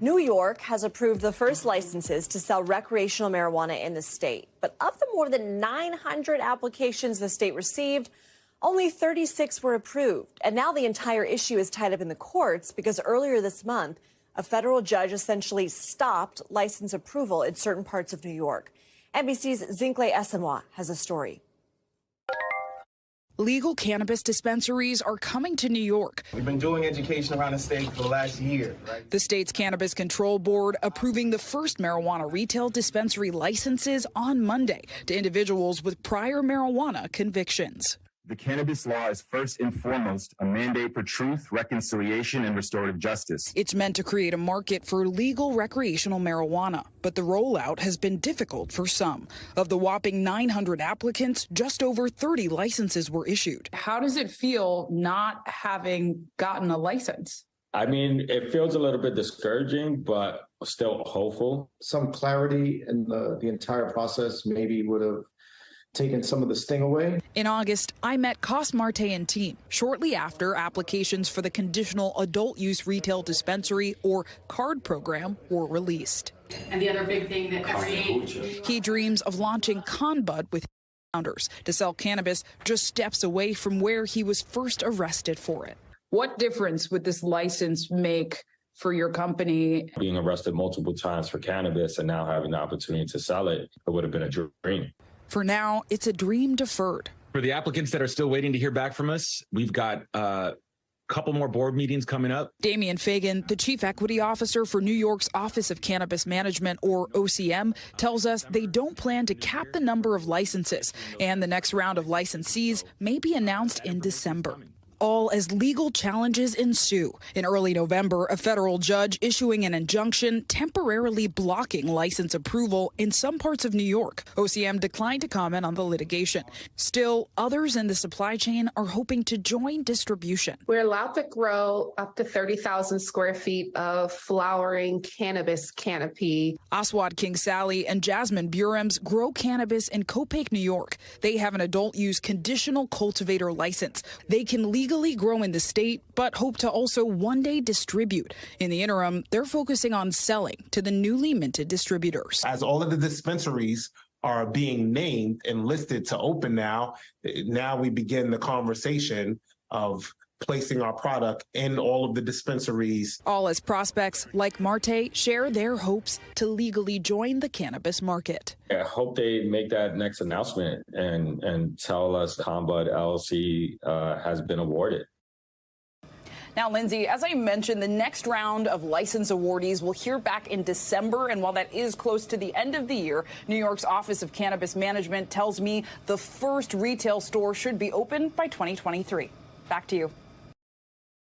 New York has approved the first licenses to sell recreational marijuana in the state. But of the more than 900 applications the state received, only 36 were approved. And now the entire issue is tied up in the courts because earlier this month, a federal judge essentially stopped license approval in certain parts of New York. NBC's Zincle Esenwa has a story. Legal cannabis dispensaries are coming to New York. We've been doing education around the state for the last year, right? The state's Cannabis Control Board approving the first marijuana retail dispensary licenses on Monday to individuals with prior marijuana convictions. The cannabis law is first and foremost a mandate for truth, reconciliation, and restorative justice. It's meant to create a market for legal recreational marijuana, but the rollout has been difficult for some. Of the whopping 900 applicants, just over 30 licenses were issued. How does it feel not having gotten a license? I mean, it feels a little bit discouraging, but still hopeful. Some clarity in the entire process maybe would have taken some of the sting away. In August, I met Cos Marte and team shortly after applications for the conditional adult use retail dispensary or CARD program were released. And the other big thing that he dreams of launching ConBud with founders to sell cannabis just steps away from where he was first arrested for it. What difference would this license make for your company? Being arrested multiple times for cannabis and now having the opportunity to sell it, it would have been a dream. For now, it's a dream deferred. For the applicants that are still waiting to hear back from us, we've got a couple more board meetings coming up. Damian Fagan, the chief equity officer for New York's Office of Cannabis Management, or OCM, tells us they don't plan to cap the number of licenses, and the next round of licensees may be announced in December. All as legal challenges ensue. In early November, a federal judge issuing an injunction temporarily blocking license approval in some parts of New York. OCM declined to comment on the litigation. Still, others in the supply chain are hoping to join distribution. We're allowed to grow up to 30,000 square feet of flowering cannabis canopy. Aswad King Sally and Jasmine Burems grow cannabis in Copake, New York. They have an adult use conditional cultivator license. They can legally grow in the state, but hope to also one day distribute. In the interim, they're focusing on selling to the newly minted distributors. As all of the dispensaries are being named and listed to open now we begin the conversation of placing our product in all of the dispensaries. All as prospects like Marte share their hopes to legally join the cannabis market. I hope they make that next announcement and tell us ConBud LLC has been awarded. Now, Lindsay, as I mentioned, the next round of license awardees will hear back in December. And while that is close to the end of the year, New York's Office of Cannabis Management tells me the first retail store should be open by 2023. Back to you.